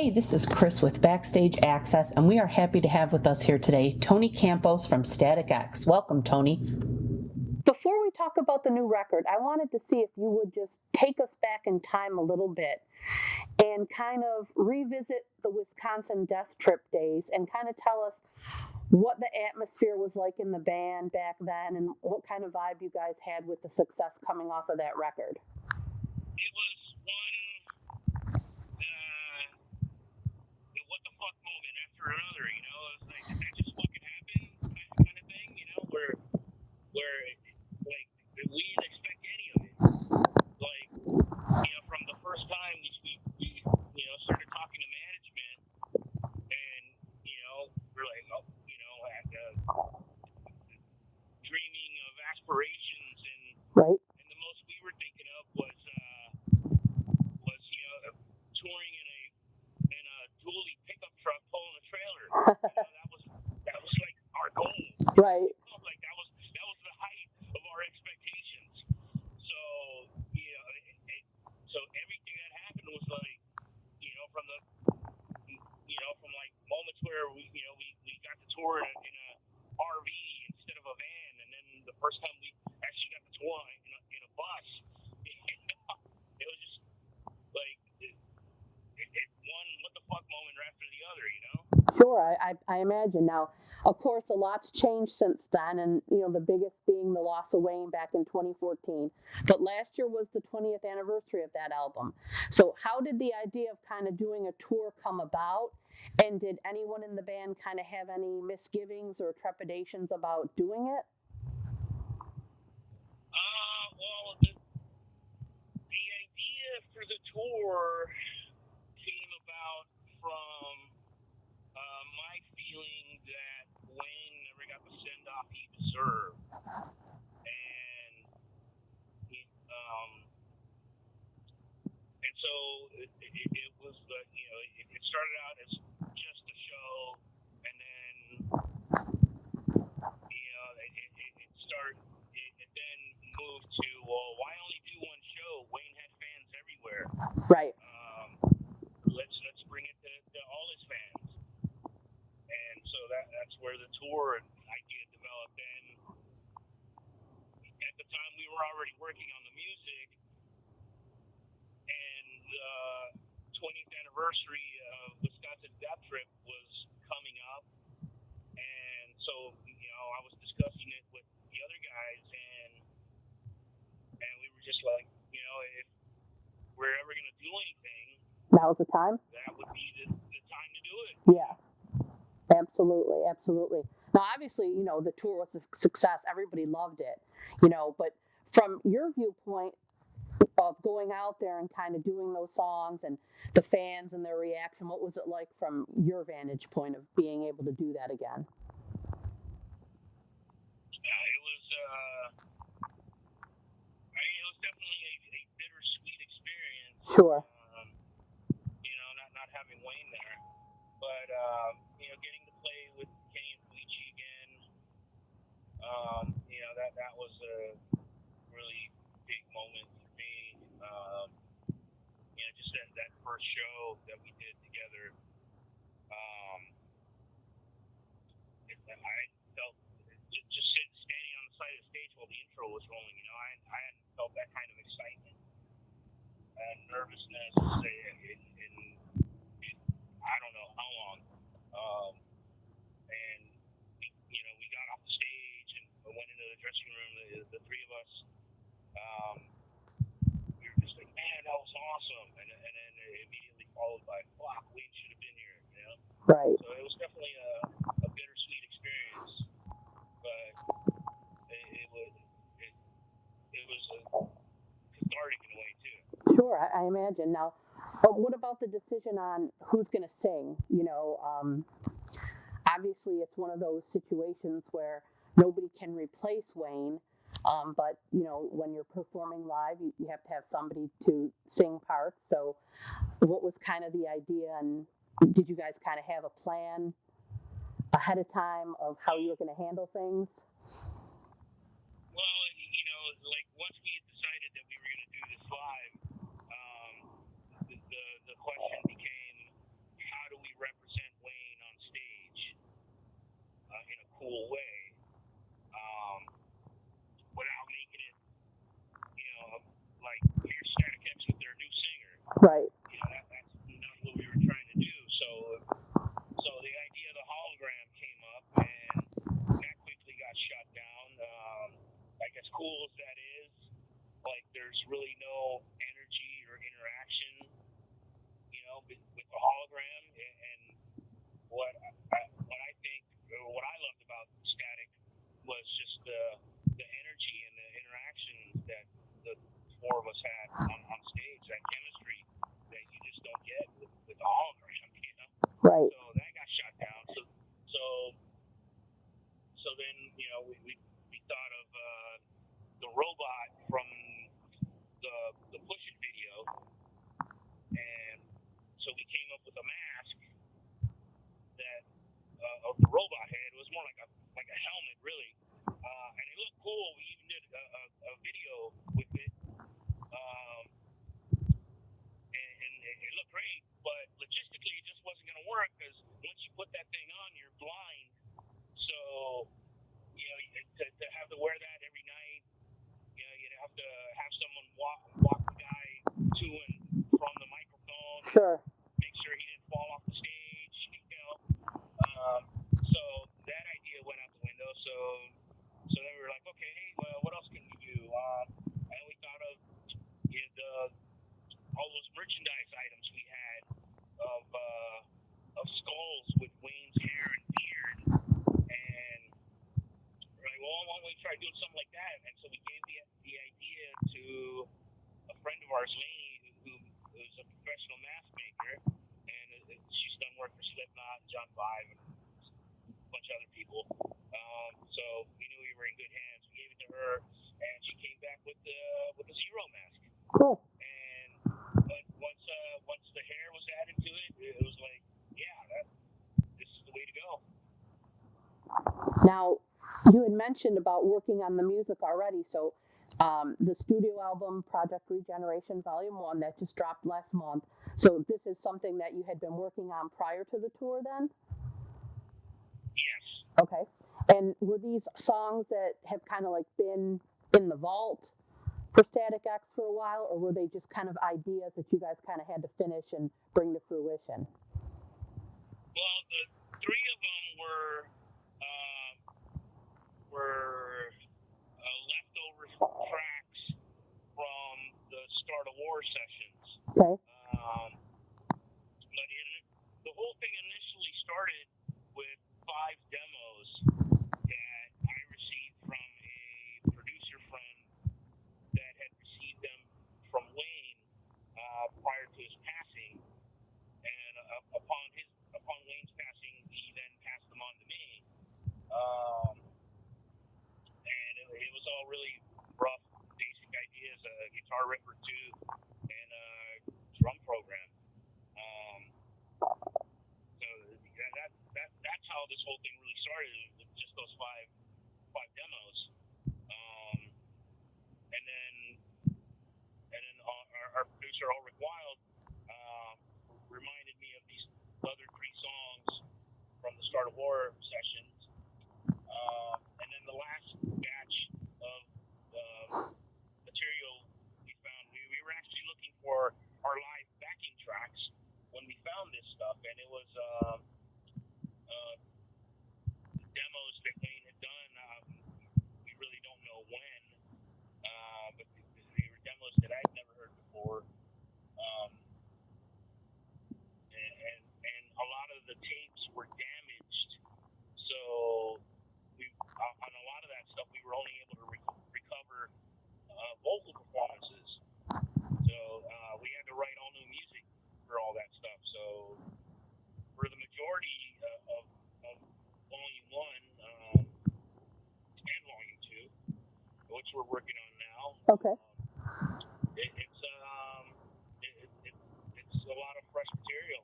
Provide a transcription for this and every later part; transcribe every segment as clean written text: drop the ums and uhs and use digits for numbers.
Hey, this is Chris with BackstageAxxess, and we are happy to have with us here today Tony Campos from Static X. Welcome, Tony. Before we talk about the new record, I wanted to see if you would just take us back in time a little bit and kind of revisit the Wisconsin Death Trip days and kind of tell us what the atmosphere was like in the band back then and what kind of vibe you guys had with the success coming off of that record. It was one what the fuck moment after another, you know. It was like, did that just fucking happen kind of thing, you know, where like we didn't expect any of it. Like, you know, from the first time we you know, started talking to management and, you know, we're like, oh, you know, dreaming of aspirations and right. And the most we were thinking of was you know, touring in a dually pickup truck pulling a trailer. You know, that was like our goal. Right. Like that was the height of our expectations. So you know, so everything that happened was like, you know, from like moments where we got to tour in a RV instead of a van, and then the first time we actually got to tour in a bus. It was just like one what the fuck moment after the other, you know? Sure, I imagine. Now, of course, a lot's changed since then, and you know the biggest being the loss of Wayne back in 2014. But last year was the 20th anniversary of that album. So, how did the idea of kind of doing a tour come about? And did anyone in the band kind of have any misgivings or trepidations about doing it? Well, the idea for the tour came about from my feeling that Wayne never got the send-off he deserved. And so it was the, you know, it started out as just a show, and then, you know, it then moved to, well, why only do one show? Wayne had fans everywhere. Right. Let's bring it to all his fans. And so that's where the tour idea developed. And at the time, we were already working on the music, and the 20th anniversary of Wisconsin Death Trip was coming up. And so, you know, I was discussing it with the other guys, and we were just like, you know, if we're ever going to do anything, now's the time? That would be the time to do it. Yeah. Absolutely, absolutely. Now, obviously, you know, the tour was a success. Everybody loved it, you know, but from your viewpoint of going out there and kind of doing those songs and the fans and their reaction, what was it like from your vantage point of being able to do that again? It was definitely a bittersweet experience. Sure. You know, not having Wayne there, but you know, getting to play with Kenny and Felici again, you know, that was a really big moment for me. You know, just that first show that we did together. I felt just standing on the side of the stage while the intro was rolling. You know, I hadn't felt that kind of excitement and nervousness in I don't know how long. And you know, we got off the stage and went into the dressing room. The three of us, we were just like, man, that was awesome. And then immediately followed by, fuck, Wayne should have been here. You know. Right. So it was definitely a bittersweet experience, but it was cathartic in a way too. Sure, I imagine. Now, what about the decision on who's going to sing? You know, obviously it's one of those situations where nobody can replace Wayne, but, you know, when you're performing live, you have to have somebody to sing parts. So what was kind of the idea, and did you guys kind of have a plan ahead of time of how you were going to handle things? Well, you know, like once we decided that we were going to do this live, the question became, cool as that is, like there's really no energy or interaction, with the hologram. And what I think, or what I loved about Static was just the energy and the interaction that the four of us had on stage, that chemistry that you just don't get with the hologram. Right. So that got shot down. So then, we thought of the robot from the Push It video, and so we came up with a mask that of the robot head. It was more like a helmet, really, and it looked cool. We even did a video with it, and it looked great. But logistically, it just wasn't going to work because once you put that thing on, you're blind. So to have to wear that every night, you'd have to have someone walk the guy to and from the microphone. Sure. Make sure he didn't fall off the stage. So that idea went out the window. So then we were like, okay, well, what else can we do? And we thought of all those merchandise items we had of skulls with Wayne's hair and beard, and we're like, well, why don't we try doing something like that? And so we gave the idea to a friend of ours, Lainey, who is a professional mask maker, and she's done work for Slipknot, John Five, and a bunch of other people. So we knew we were in good hands. We gave it to her, and she came back with the Zero mask. Cool. But once the hair was added to it, it was like, yeah, this is the way to go. Now, you had mentioned about working on the music already, so the studio album, Project Regeneration Volume 1, that just dropped last month. So this is something that you had been working on prior to the tour then? Yes. Okay. And were these songs that have kind of like been in the vault for Static X for a while, or were they just kind of ideas that you guys kind of had to finish and bring to fruition? Well, the three of them were leftover tracks from the Start a War sessions. Okay. But the whole thing initially started with 5 demos that I received from a producer friend that had received them from Wayne prior to his passing, and upon Wayne's passing, he then passed them on to me, and it was all really rough, basic ideas, a guitar riff or two, and a drum program. So that's how this whole thing really started, with just those five demos. And then our producer Ulrich Wild reminded me of these other 3 songs from the Start of War sessions. And then the last batch of material we found, we were actually looking for our live backing tracks when we found this stuff, and it was demos that Wayne had done. We really don't know when, but they were demos that I'd never heard before. And a lot of the tapes were damaged, so on a lot of that stuff we were only able to recover vocal performances. So we had to write all new music for all that stuff. So for the majority of Volume 1 and Volume 2, which we're working on now. Okay. It's a lot of fresh material.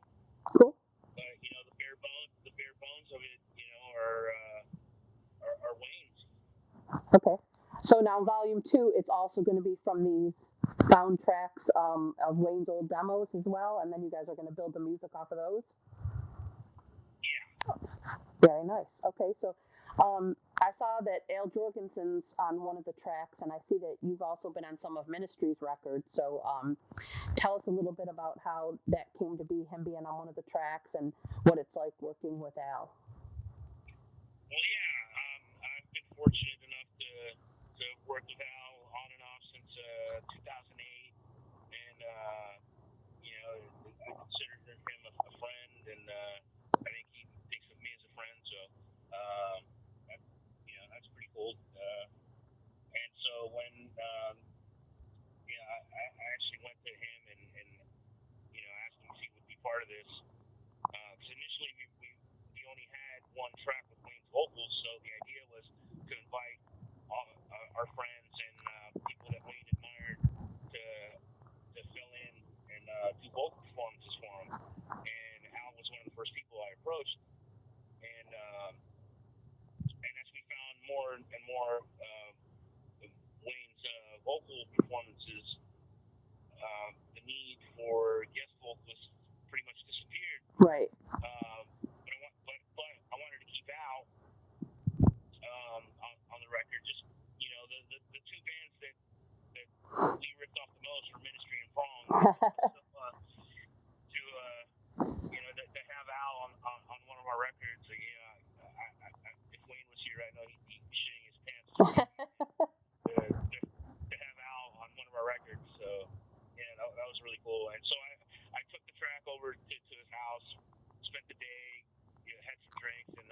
Cool. But the bare bones of it, are Wayne's. Okay. So now Volume 2, it's also going to be from these soundtracks of Wayne's old demos as well, and then you guys are going to build the music off of those? Yeah. Very nice. Okay, so I saw that Al Jorgensen's on one of the tracks, and I see that you've also been on some of Ministry's records. So tell us a little bit about how that came to be, him being on one of the tracks, and what it's like working with Al. Well, yeah, I've been fortunate enough to worked with Al on and off since 2008, and I consider him a friend, and I think he thinks of me as a friend. So, that's pretty cool. And so when I actually went to him and asked him if he would be part of this. Because initially we only had one track with Wayne's vocals, so the idea was to invite all our friends and people that Wayne admired to fill in and do vocal performances for him. And Al was one of the first people I approached. And as we found more and more Wayne's vocal performances, the need for guest vocalists pretty much disappeared. Right. But I wanted to keep Al on the record. Just the two bands that we ripped off the most were Ministry and Prong. To have Al on one of our records. If Wayne was here, I know he'd be shitting his pants. to have Al on one of our records. So yeah, that was really cool. And so I took the track over to his house, spent the day, had some drinks, and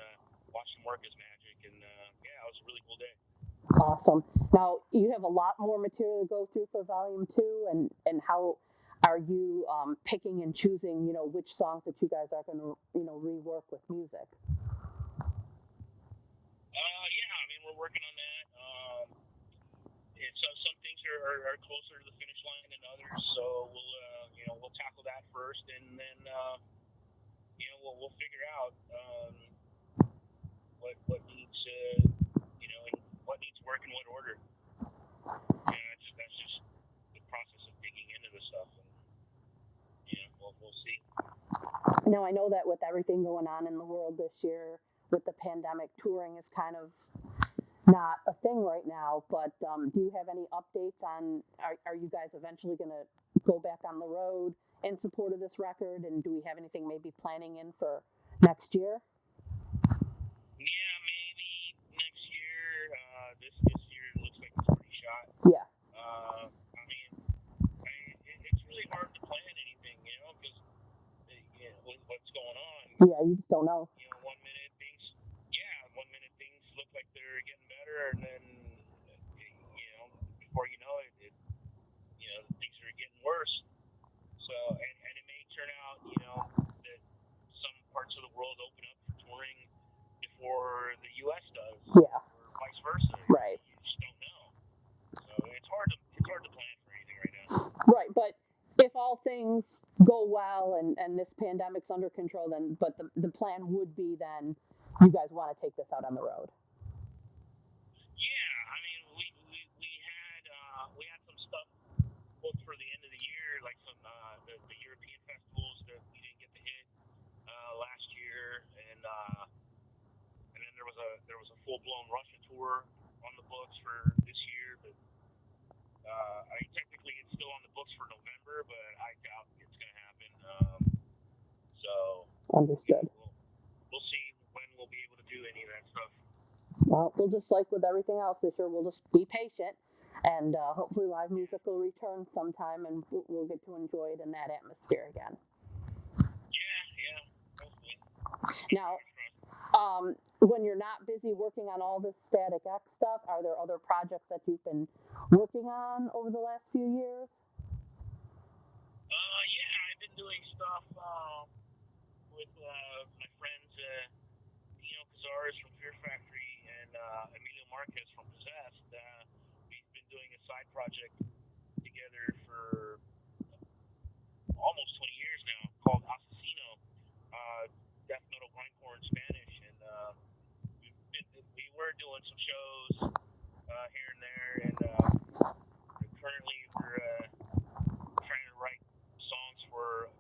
watched him work his magic. And it was a really cool day. Awesome. Now you have a lot more material to go through for Volume 2, and how are you picking and choosing, which songs that you guys are going to, rework with music? We're working on that. Some things are closer to the finish line than others, so we'll tackle that first, and then we'll figure out what needs what needs work in what order. That's just the process of digging into the stuff, and we'll see. Now I know that with everything going on in the world this year, with the pandemic, touring is kind of not a thing right now, but do you have any updates on, are you guys eventually going to go back on the road in support of this record, and do we have anything maybe planning in for next year? Yeah, maybe next year. This year looks like it's pretty shot. Yeah. It's really hard to plan anything, because with what's going on. Yeah, you just don't know. One minute things look like they're getting better, and then before you know it, things are getting worse. So and it may turn out that some parts of the world open up for touring before the U.S. does. Yeah. Or vice versa. Right. You just don't know. So it's hard to plan for anything right now. Right, but if all things go well and this pandemic's under control, then the plan would be then you guys want to take this out on the road. Yeah, we had some stuff booked for the end of the year, like some the European festivals that we didn't get to hit last year, and then there was a full-blown Russia tour on the books for this year, but technically it's still on the books for November, but I doubt it's going to happen. So understood. We'll see when we'll be able to do any of that stuff. Well, we'll just like with everything else this year, we'll just be patient, and hopefully live music will return sometime, and we'll get to enjoy it in that atmosphere again. Yeah, hopefully. Now, when you're not busy working on all this Static X stuff, are there other projects that you've been working on over the last few years? I've been doing stuff with my friends, Cazares from Fear Factory and Emilio Marquez from Possessed. We've been doing a side project together for almost 20 years now called Asesino, death metal grindcore in Spanish, and we were doing some shows here and there, and currently we're trying to write songs for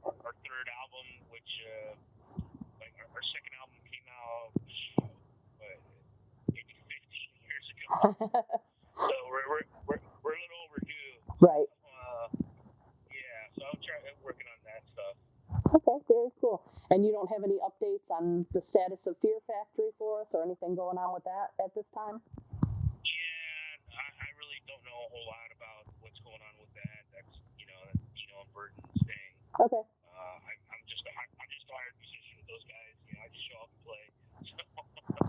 our third album, which our second album came out maybe 15 years ago. So we're a little overdue. Right. So I'm working on that stuff. Okay, very cool. And you don't have any updates on the status of Fear Factory for us, or anything going on with that at this time? Yeah, know a whole lot about what's going on with that. That's and Burton's thing. Okay. I'm just a hired musician with those guys. I just show up and play.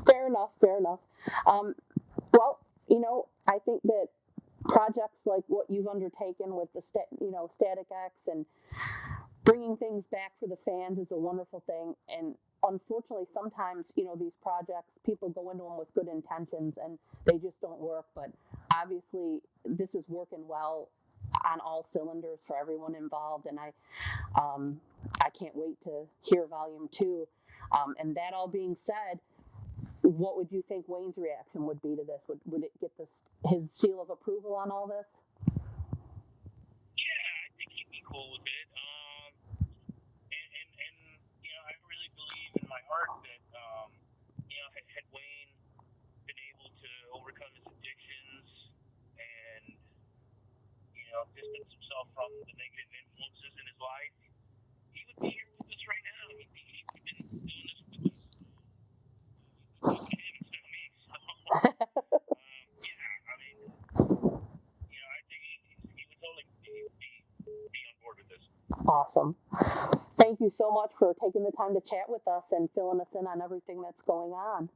Fair enough. Well, I think that projects like what you've undertaken with the Static X and bringing things back for the fans is a wonderful thing. And unfortunately, sometimes these projects, people go into them with good intentions and they just don't work. But obviously, this is working well on all cylinders for everyone involved, and I can't wait to hear Volume 2. And that all being said, what would you think Wayne's reaction would be to this? Would it get his seal of approval on all this? Yeah, I think he'd be cool with it. And I really believe in my heart that had Wayne been able to overcome his addictions and distance himself from the negative influences in his life, he would be here with us right now. He'd been doing this with us. Him, it's not me. So, I mean, I think he would totally be on board with this. Awesome. Thank you so much for taking the time to chat with us and filling us in on everything that's going on.